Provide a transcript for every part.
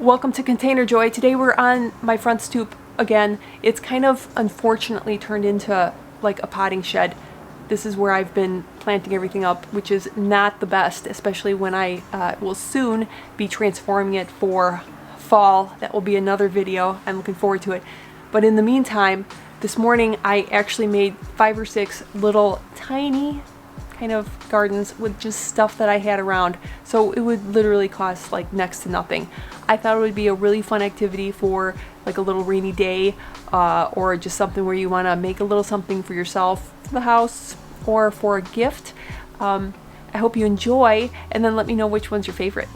Welcome to Container Joy. Today we're on my front stoop again. It's kind of unfortunately turned into like a potting shed. This is where I've been planting everything up, which is not the best, especially when I will soon be transforming it for fall. That will be another video. I'm looking forward to it. But in the meantime, this morning I actually made 5 or 6 little tiny kind of gardens with just stuff that I had around, so it would literally cost like next to nothing. I thought it would be a really fun activity for like a little rainy day, or just something where you want to make a little something for yourself, for the house, or for a gift. I hope you enjoy, and then let me know which one's your favorite.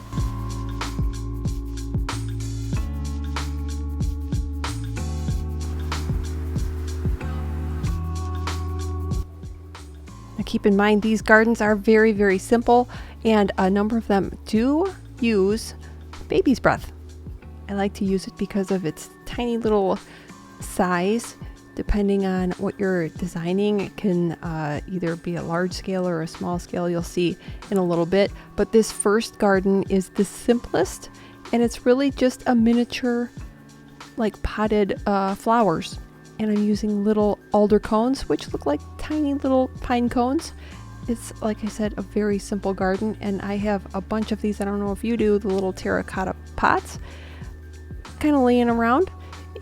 Now keep in mind, these gardens are very, very simple, and a number of them do use baby's breath. I like to use it because of its tiny little size. Depending on what you're designing, it can either be a large scale or a small scale. You'll see in a little bit. But this first garden is the simplest, and it's really just a miniature like potted flowers. And I'm using little alder cones, which look like tiny little pine cones. It's, like I said, a very simple garden, and I have a bunch of these. I don't know if you do, the little terracotta pots kind of laying around.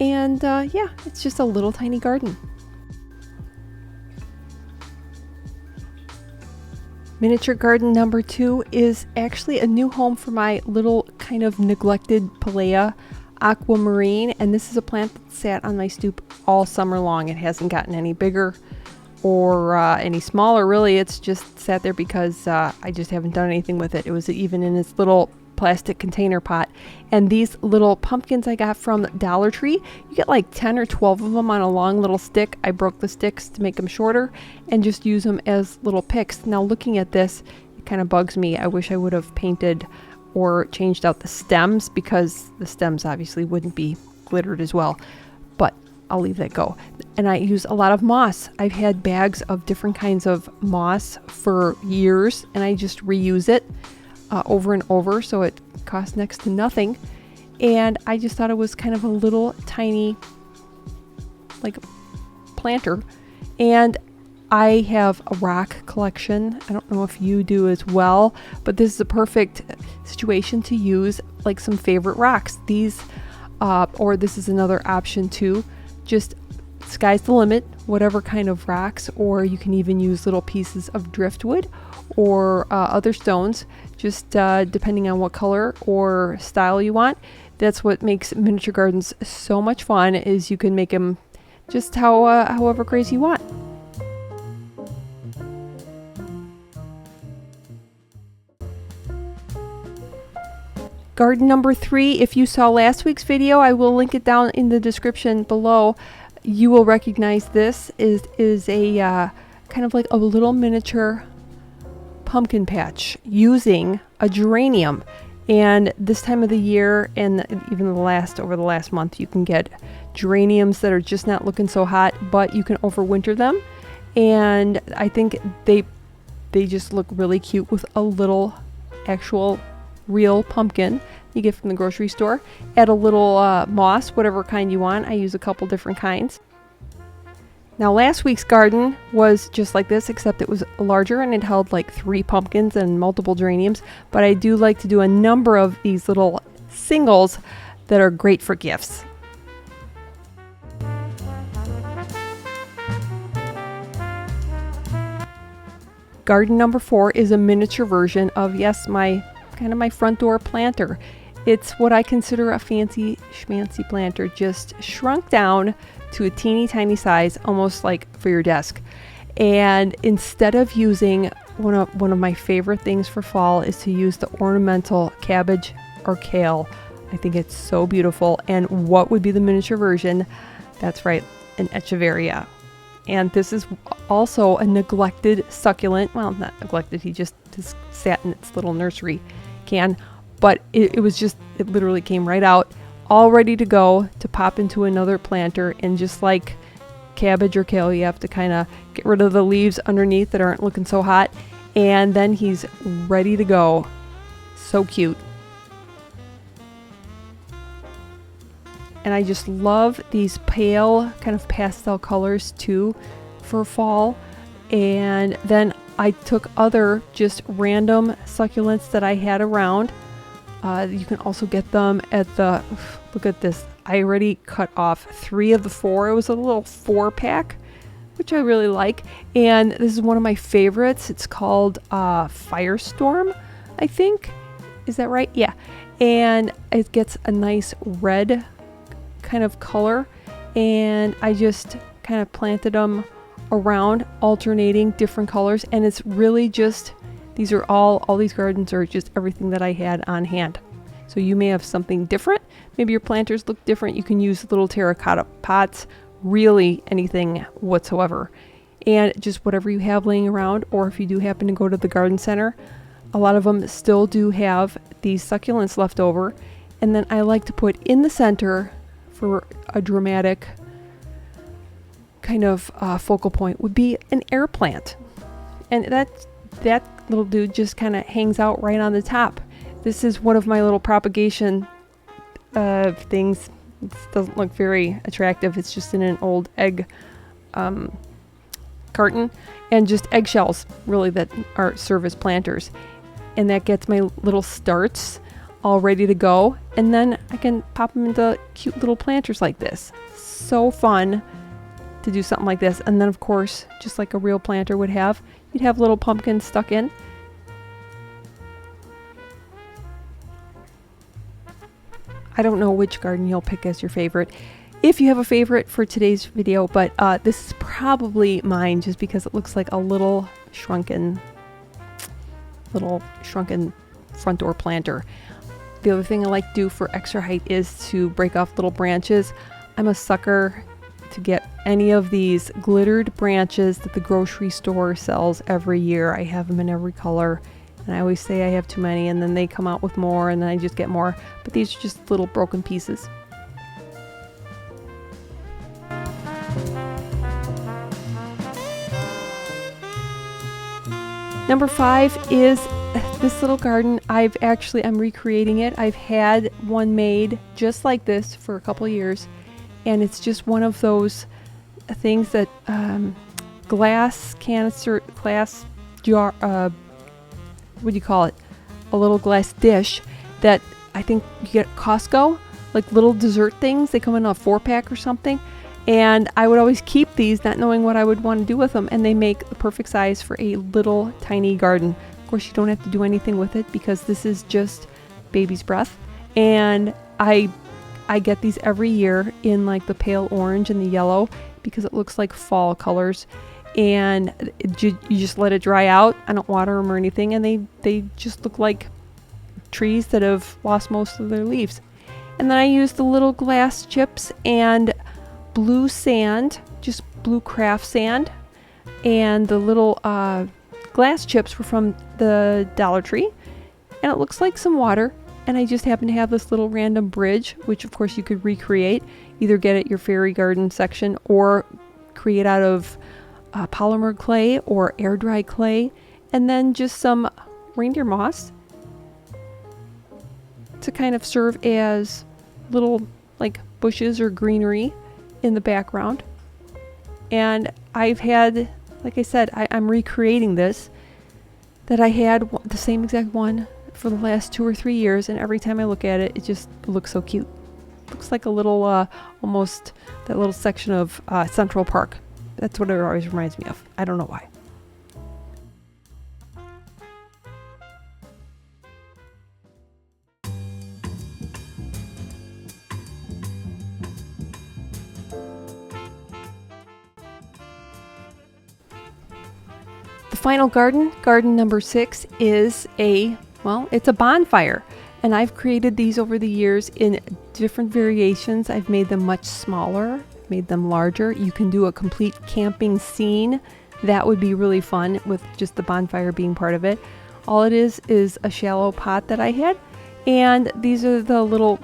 And yeah, it's just a little tiny garden. Miniature garden number 2 is actually a new home for my little kind of neglected Palea aquamarine, and this is a plant that sat on my stoop all summer long. It hasn't gotten any bigger or any smaller, really. It's just sat there because I just haven't done anything with it. It was even in its little plastic container pot. And these little pumpkins I got from Dollar Tree, you get like 10 or 12 of them on a long little stick. I broke the sticks to make them shorter and just use them as little picks. Now looking at this, it kind of bugs me. I wish I would have painted or changed out the stems, because the stems obviously wouldn't be glittered as well, but I'll leave that go. And I use a lot of moss. I've had bags of different kinds of moss for years, and I just reuse it over and over, so it costs next to nothing. And I just thought it was kind of a little tiny like planter. And I have a rock collection. I don't know if you do as well, but this is a perfect situation to use like some favorite rocks. These, or this is another option too. Just sky's the limit, whatever kind of rocks, or you can even use little pieces of driftwood or other stones, just depending on what color or style you want. That's what makes miniature gardens so much fun, is you can make them just however crazy you want. Garden number 3, if you saw last week's video, I will link it down in the description below. You will recognize this is a kind of like a little miniature pumpkin patch using a geranium. And this time of the year, and even over the last month, you can get geraniums that are just not looking so hot, but you can overwinter them. And I think they just look really cute with a little actual real pumpkin you get from the grocery store. Add a little moss, whatever kind you want. I use a couple different kinds. Now last week's garden was just like this, except it was larger and it held like 3 pumpkins and multiple geraniums. But I do like to do a number of these little singles that are great for gifts. Garden number 4 is a miniature version of, yes, my front door planter. It's what I consider a fancy schmancy planter, just shrunk down to a teeny tiny size, almost like for your desk. And instead of using one of my favorite things for fall is to use the ornamental cabbage or kale. I think it's so beautiful. And what would be the miniature version? That's right, an echeveria. And this is also a neglected succulent. Well, not neglected, he just sat in its little nursery can, but it literally came right out, all ready to go to pop into another planter. And just like cabbage or kale, you have to kind of get rid of the leaves underneath that aren't looking so hot, and then he's ready to go. So cute. And I just love these pale kind of pastel colors too for fall. And then I took other just random succulents that I had around. You can also get them at the, look at this. I already cut off 3 of the 4. It was a little 4-pack, which I really like. And this is one of my favorites. It's called Firestorm, I think. Is that right? Yeah. And it gets a nice red kind of color. And I just kind of planted them around, alternating different colors. And it's really just, these are all these gardens are just everything that I had on hand. So you may have something different. Maybe your planters look different. You can use little terracotta pots, really anything whatsoever. And just whatever you have laying around, or if you do happen to go to the garden center, a lot of them still do have these succulents left over. And then I like to put in the center for a dramatic kind of focal point would be an air plant. And that little dude just kind of hangs out right on the top. This is one of my little propagation things. It doesn't look very attractive. It's just in an old egg carton, and just eggshells really that serve as planters. And that gets my little starts all ready to go. And then I can pop them into cute little planters like this. So fun to do something like this. And then of course, just like a real planter would have, you'd have little pumpkins stuck in. I don't know which garden you'll pick as your favorite, if you have a favorite for today's video, but this is probably mine just because it looks like a little shrunken front door planter. The other thing I like to do for extra height is to break off little branches. I'm a sucker to get any of these glittered branches that the grocery store sells every year. I have them in every color. And I always say I have too many, and then they come out with more, and then I just get more. But these are just little broken pieces. Number 5 is this little garden. I'm recreating it. I've had one made just like this for a couple years, and it's just one of those things that glass jar, what do you call it? A little glass dish that I think you get at Costco, like little dessert things. They come in a 4-pack or something. And I would always keep these, not knowing what I would want to do with them. And they make the perfect size for a little tiny garden. Of course, you don't have to do anything with it because this is just baby's breath. And I get these every year in like the pale orange and the yellow because it looks like fall colors. And you just let it dry out. I don't water them or anything, and they just look like trees that have lost most of their leaves. And then I use the little glass chips and blue sand, just blue craft sand, and the little glass chips were from the Dollar Tree, and it looks like some water. And I just happen to have this little random bridge, which of course you could recreate, either get at your fairy garden section or create out of polymer clay or air dry clay, and then just some reindeer moss to kind of serve as little like bushes or greenery in the background. And I've had, like I said, I'm recreating this, that I had the same exact one for the last 2 or 3 years, and every time I look at it, it just looks so cute. Looks like a little almost that little section of Central Park. That's what it always reminds me of. I don't know why. The final garden number 6, is it's a bonfire. And I've created these over the years in different variations. I've made them much smaller, made them larger. You can do a complete camping scene. That would be really fun with just the bonfire being part of it. All it is a shallow pot that I had. And these are the little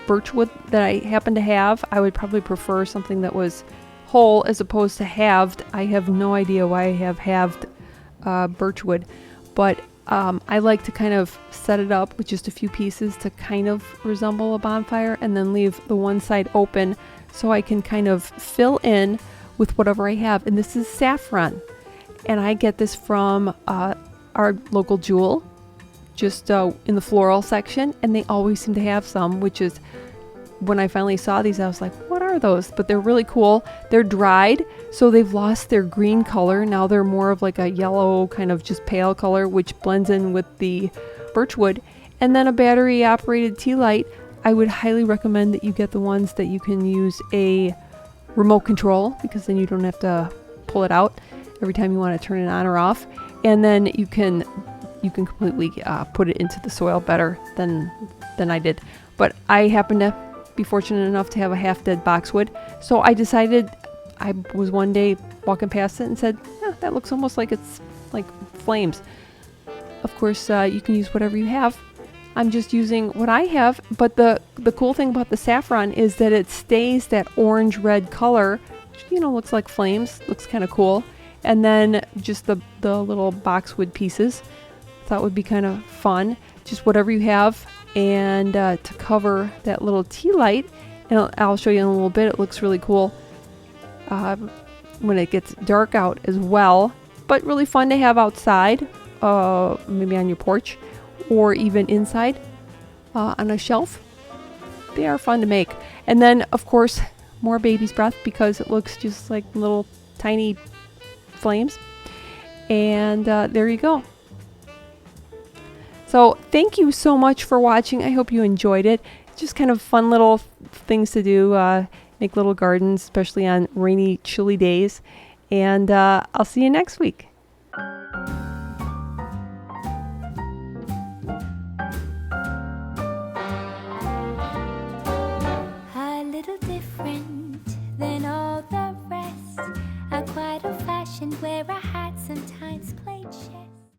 birchwood that I happen to have. I would probably prefer something that was whole as opposed to halved. I have no idea why I have halved birchwood. But I like to kind of set it up with just a few pieces to kind of resemble a bonfire, and then leave the one side open so I can kind of fill in with whatever I have. And this is saffron, and I get this from our local Jewel, just in the floral section, and they always seem to have some, which is, when I finally saw these, I was like, what are those? But they're really cool. They're dried, so they've lost their green color. Now they're more of like a yellow, kind of just pale color, which blends in with the birchwood. And then a battery operated tea light. I would highly recommend that you get the ones that you can use a remote control, because then you don't have to pull it out every time you want to turn it on or off. And then you can completely put it into the soil better than I did. But I happen to be fortunate enough to have a half-dead boxwood, so I decided, I was one day walking past it and said, that looks almost like it's like flames. Of course, you can use whatever you have. I'm just using what I have, but the cool thing about the saffron is that it stays that orange-red color, which, looks like flames, looks kind of cool. And then just the little boxwood pieces, thought would be kind of fun. Just whatever you have, and to cover that little tea light, and I'll show you in a little bit. It looks really cool when it gets dark out as well, but really fun to have outside, maybe on your porch, or even inside on a shelf. They are fun to make. And then, of course, more baby's breath, because it looks just like little tiny flames. And there you go. So thank you so much for watching. I hope you enjoyed it. Just kind of fun little things to do, make little gardens, especially on rainy, chilly days. And I'll see you next week. A little different than all the rest. I'm quite old-fashioned, where I